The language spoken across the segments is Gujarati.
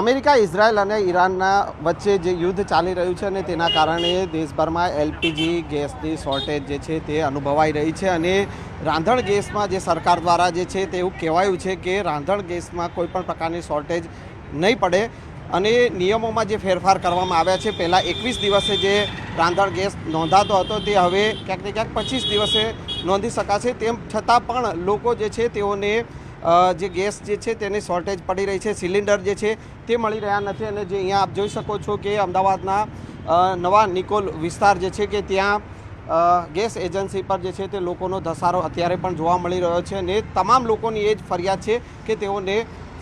અમેરિકા, ઇઝરાયલ અને ઈરાનના વચ્ચે જે યુદ્ધ ચાલી રહ્યું છે અને તેના કારણે દેશભરમાં એલપીજી ગેસની શોર્ટેજ જે છે તે અનુભવાઈ રહી છે અને રાંધણ ગેસમાં જે સરકાર દ્વારા જે છે તે એવું કહેવાયું છે કે રાંધણ ગેસમાં કોઈપણ પ્રકારની શોર્ટેજ નહીં પડે અને નિયમોમાં જે ફેરફાર કરવામાં આવ્યા છે, પહેલાં 21 દિવસે જે રાંધણ ગેસ નોંધાતો હતો તે હવે ક્યાંક ને ક્યાંક 25 દિવસે નોંધી શકાશે. તેમ છતાં પણ લોકો જે છે તેઓને જે ગેસ જે છે તેની શોર્ટેજ પડી રહી છે, સિલિન્ડર જે છે તે મળી રહ્યા નથી. અને જે અહીંયા આપ જોઈ શકો છો કે અમદાવાદના નવા નિકોલ વિસ્તાર જે છે કે ત્યાં ગેસ એજન્સી પર જે છે તે લોકોનો ધસારો અત્યારે પણ જોવા મળી રહ્યો છે અને તમામ લોકોની એ જ ફરિયાદ છે કે તેઓને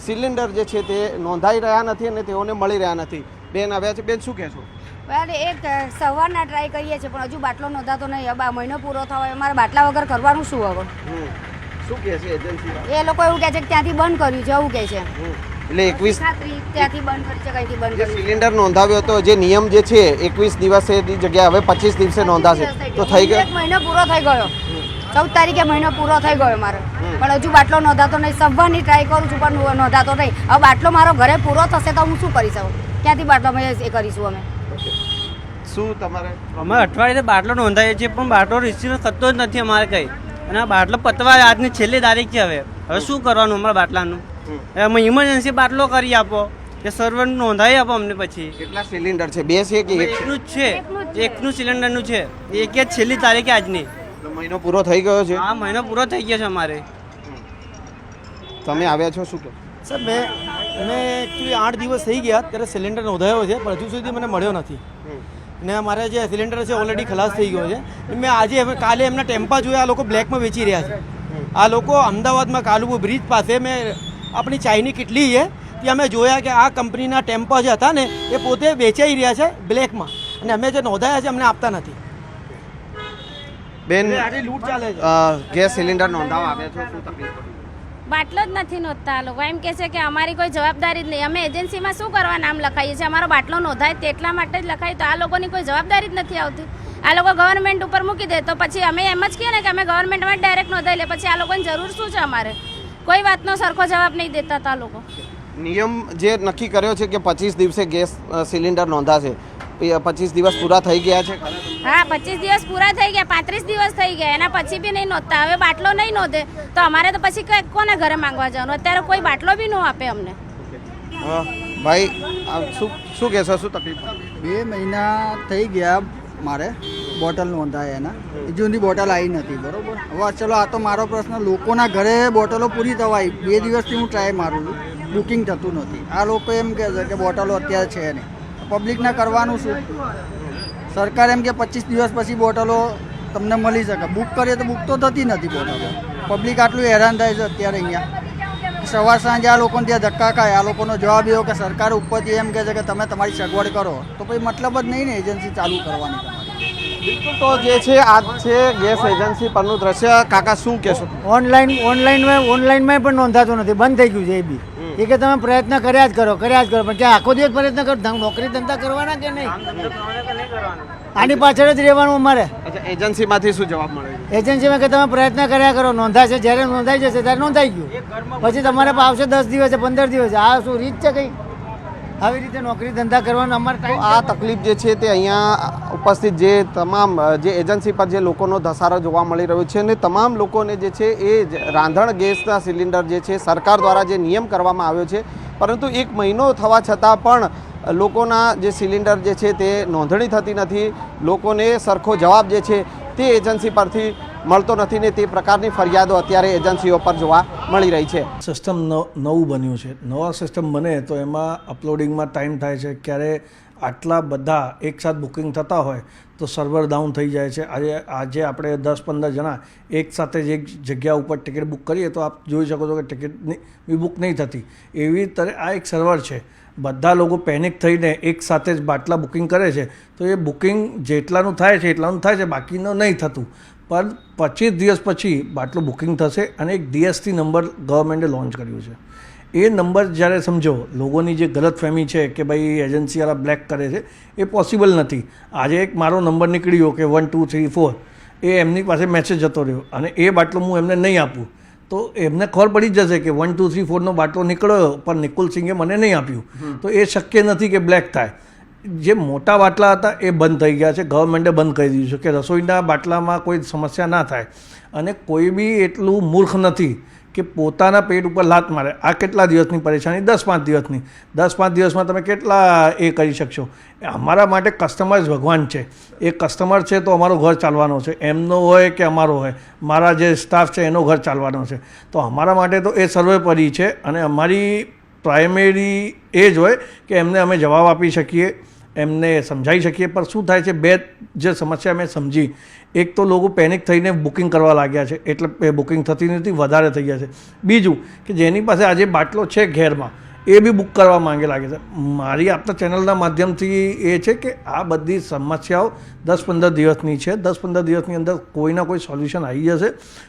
સિલિન્ડર જે છે તે નોંધાઈ રહ્યા નથી અને તેઓને મળી રહ્યા નથી. બેન આવ્યા છે, બેન શું કહેશો? બરાબર, એક સવારના ટ્રાય કરીએ છીએ પણ હજુ બાટલો નોંધાતો નહીં. હવે આ મહિનો પૂરો થવા અમારે બાટલા વગર કરવાનું શું હવે? શું કહે છે એજન્સી? એ લોકો એવું કહે છે કે ત્યાંથી બંધ કર્યું છે, એવું કહે છે. એટલે 21 ત્યાંથી બંધ કરી છે, કઈથી બંધ જે કર્યું. સિલિન્ડર નોંધાવ્યો હતો, જે નિયમ જે છે 21 દિવસેની જગ્યાએ હવે 25 દિવસે નોંધાશે તો થઈ ગયો. એક મહિનો પૂરો થઈ ગયો, 14 તારીખે મહિનો પૂરો થઈ ગયો મારો, પણ હજુ બાટલો નોંધાતો નહીં. સવારની ટ્રાય કરું છું પણ નોંધાતો નહીં. હવે બાટલો મારો ઘરે પૂરો થશે તો હું શું કરી શકું? ક્યાંથી બાટલો એ કરીશું અમે? શું તમારે? અમે અઠવાડિયે બાટલો નોંધાવીએ છીએ પણ બાટલો રિસીવ થતો જ નથી અમારે કંઈ. અને આ બાટલો પતવા આજની છેલ્લી તારીખ છે. હવે શું કરવાનું અમારા બાટલાનું? અમે ઇમરજન્સી બાટલો કરી આપો કે સર્વર નોંધાવી આપો અમને. પછી કેટલા સિલિન્ડર છે? 2 છે કે 1 એકનું જ છે, એકનું સિલિન્ડરનું છે. એક જ છેલ્લી તારીખે આજની. મહિનો પૂરો થઈ ગયો છે. હા, મહિનો પૂરો થઈ ગયો છે અમારે. તમે આવ્યા છો, શું કહો? સર મેં એકચ્યુઅલી 8 દિવસ થઈ ગયા ત્યારે સિલિન્ડર નોંધાયો છે પણ હજુ સુધી મને મળ્યો નથી. ને અમારે જે સિલિન્ડર છે ઓલરેડી ખલાસ થઈ ગયો છે. મેં આજે કાલે એમના ટેમ્પા જોયા, આ લોકો બ્લેકમાં વેચી રહ્યા છે. આ લોકો અમદાવાદમાં કાલુપુર બ્રિજ પાસે મેં આપણી ચાઈની કિટલી છે ત્યાં અમે જોયા કે આ કંપનીના ટેમ્પા જે હતા ને એ પોતે વેચાઈ રહ્યા છે બ્લેકમાં અને અમે જે નોંધાયા છે અમને આપતા નથી. બેન, આજે લૂંટ ચાલે છે. ગેસ સિલિન્ડર નોંધાવા આવ્યા છો, શું તકલીફ પડી? બાટલો જ નથી નોંધતા. આ લોકો એમ કહે છે કે અમારી કોઈ જવાબદારી જ નહીં. અમે એજન્સીમાં શું કરવા નામ લખાઈએ છીએ? અમારો બાટલો નોંધાય તેટલા માટે જ લખાય. તો આ લોકોની કોઈ જવાબદારી જ નથી આવતી. આ લોકો ગવર્મેન્ટ ઉપર મૂકી દે તો પછી અમે એમ જ કહીએ ને કે અમે ગવર્મેન્ટમાં ડાયરેક્ટ નોંધાઈ લે. પછી આ લોકોની જરૂર શું છે? અમારે કોઈ વાતનો સરખો જવાબ નહીં દેતા હતા લોકો. નિયમ જે નક્કી કર્યો છે કે 25 દિવસે ગેસ સિલિન્ડર નોંધાશે, 25 દિવસ પૂરા થઈ ગયા છે. હા, 25 દિવસ પૂરા થઈ ગયા, 35 દિવસ થઈ ગયા, એના પછી બી નહીં નોંધતા. હવે બાટલો નહીં નોંધે તો અમારે તો પછી કોને ઘરે માંગવા જવાનું? અત્યારે કોઈ બાટલો બી ન આપે અમને. ભાઈ, શું કહેશો, શું તકલીફ? 2 મહિના થઈ ગયા મારે બોટલ નોંધાય એના, હજુ સુધી બોટલ આવી નથી. બરોબર, હવે ચલો આ તો મારો પ્રશ્ન, લોકોના ઘરે બોટલો પૂરી થવાય 2 દિવસથી હું ટ્રાય મારું છું, બુકિંગ થતું નથી. આ લોકો એમ કહે છે કે બોટલો અત્યારે છે નહીં. પબ્લિકને કરવાનું શું? સરકાર એમ કે 25 દિવસ પછી બોટલો તમને મળી શકે. બુક કરીએ તો બુક તો થતી નથી બોટલો. પબ્લિક આટલું હેરાન થાય છે અત્યારે અહીંયા. સવાર સાંજે આ લોકોને ત્યાં ધક્કા ખાય. આ લોકોનો જવાબ એવો કે સરકાર ઉપરથી એમ કહે છે કે તમે તમારી સગવડ કરો, તો પછી મતલબ જ નહીં ને એજન્સી ચાલુ કરવાની તમારી. બિલકુલ, તો જે છે આ છે ગેસ એજન્સી પરનું દ્રશ્ય. કાકા, શું કહેશો? ઓનલાઈનમાં પણ નોંધાતું નથી, બંધ થઈ ગયું છે. એ બી એ કે તમે પ્રયત્ન કર્યા જ કરો પણ ક્યાં આખો દિવસ પ્રયત્ન કરો? નોકરી ધંધા કરવાના કે નહીં? આની પાછળ જ રહેવાનું અમારે. એજન્સીમાંથી શું જવાબ મળે? એજન્સીમાં કે તમે પ્રયત્ન કર્યા કરો, નોંધાશે, જ્યારે નોંધાઈ જશે ત્યારે નોંધાઈ ગયું. પછી તમારે આવશે 10 દિવસે 15 દિવસે. આ શું રીત છે કંઈ? આવી રીતે નોકરી ધંધા કરવાનો અમારે આ તકલીફ જે છે તે અહીંયા ઉપસ્થિત જે તમામ જે એજન્સી પર જે લોકોનો ધસારો જોવા મળી રહ્યો છે અને તમામ લોકોને જે છે એ રાંધણ ગેસના સિલિન્ડર જે છે સરકાર દ્વારા જે નિયમ કરવામાં આવ્યો છે, પરંતુ 1 મહિનો થવા છતાં પણ લોકોના જે સિલિન્ડર જે છે તે નોંધણી થતી નથી. લોકોને સરખો જવાબ જે છે તે એજન્સી પરથી મળતો નથી ને તે પ્રકારની ફરિયાદો અત્યારે એજન્સીઓ પર જોવા મળી રહી છે. સિસ્ટમ નવું બન્યું છે. નવા સિસ્ટમ બને તો એમાં અપલોડિંગમાં ટાઈમ થાય છે. ક્યારે આટલા બધા એકસાથ બુકિંગ થતા હોય તો સર્વર ડાઉન થઈ જાય છે. આજે આપણે 10-15 જણા એક સાથે જ એક જગ્યા ઉપર ટિકિટ બુક કરીએ તો આપ જોઈ શકો છો કે ટિકિટની બી બુક નહીં થતી. એવી તરહ આ એક સર્વર છે. બધા લોકો પેનિક થઈને એક સાથે જ બાટલા બુકિંગ કરે છે તો એ બુકિંગ જેટલાનું થાય છે એટલાનું થાય છે, બાકીનું નહીં થતું. પણ 25 દિવસ પછી બાટલું બુકિંગ થશે અને એક DST નંબર ગવર્મેન્ટે લોન્ચ કર્યું છે. એ નંબર જ્યારે સમજો લોકોની જે ગલતફહેમી છે કે ભાઈ એજન્સીવાળા બ્લેક કરે છે, એ પોસિબલ નથી. આજે એક મારો નંબર નીકળ્યો કે 1 2 3 4, એ એમની પાસે મેસેજ જતો રહ્યો અને એ બાટલો હું એમને નહીં આપું તો એમને ખબર પડી જ જશે કે 1 2 3 4નો બાટલો નીકળ્યો પણ નિકુલ સિંઘે મને નહીં આપ્યું, તો એ શક્ય નથી કે બ્લેક થાય. જે મોટા બાટલા હતા એ બંધ થઈ ગયા છે, ગવર્મેન્ટે બંધ કરી દીધું છે કે રસોઈના બાટલામાં કોઈ સમસ્યા ના થાય. અને કોઈ બી એટલું મૂર્ખ નથી કે પોતાના પેટ ઉપર લાત મારે. આ કેટલા દિવસની પરેશાની? 10-5 દિવસની. 10-5 દિવસમાં તમે કેટલા એ કરી શકશો? અમારા માટે કસ્ટમર જ ભગવાન છે. એ કસ્ટમર છે તો અમારું ઘર ચાલવાનો છે, એમનો હોય કે અમારો હોય, મારા જે સ્ટાફ છે એનો ઘર ચાલવાનો છે. તો અમારા માટે તો એ સર્વોપરી છે અને અમારી પ્રાઇમરી એ જ હોય કે એમને અમે જવાબ આપી શકીએ, એમને સમજાવી શકીએ. પણ શું થાય છે, બે જે સમસ્યા મેં સમજી, એક તો લોકો પેનિક થઈને બુકિંગ કરવા લાગ્યા છે એટલે એ બુકિંગ થતી નથી, વધારે થઈ ગયા છે. બીજું કે જેની પાસે આજે બાટલો છે ઘેરમાં એ બી બુક કરવા માંગે લાગે છે. મારી આપણા ચેનલના માધ્યમથી એ છે કે આ બધી સમસ્યાઓ 10-15 દિવસની છે. 10-15 દિવસની અંદર કોઈના કોઈ સોલ્યુશન આવી જશે.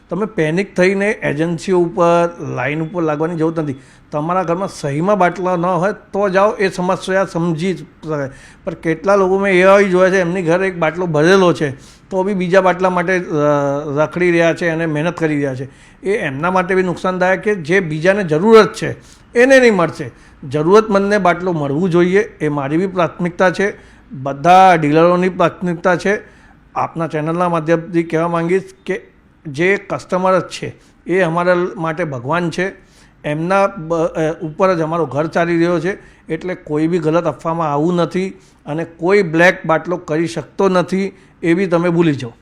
તમે પેનિક થઈને એજન્સીઓ ઉપર લાઈન ઉપર લાગવાની જરૂર નથી. તમારા ઘરમાં સહીમાં બાટલા ન હોય તો જાઓ, એ સમસ્યા સમજી શકાય. પણ કેટલા લોકો મેં એવા જોયા છે એમની ઘરે એક બાટલો ભરેલો છે તો બી બીજા બાટલા માટે રખડી રહ્યા છે અને મહેનત કરી રહ્યા છે. એ એમના માટે બી નુકસાનદાયક કે જે બીજાને જરૂરત છે એને નહીં મળશે. જરૂરતમંદને બાટલો મળવું જોઈએ, એ મારી બી પ્રાથમિકતા છે, બધા ડીલરોની પ્રાથમિકતા છે. આપના ચેનલના માધ્યમથી કહેવા માંગીશ કે જે કસ્ટમર જ છે એ અમારા માટે ભગવાન છે. એમના ઉપર જ અમારો ઘર ચાલી રહ્યો છે. એટલે કોઈ બી ગલત અફવામાં આવવું નથી અને કોઈ બ્લેક બાટલો કરી શકતો નથી એ બી તમે ભૂલી જાઓ.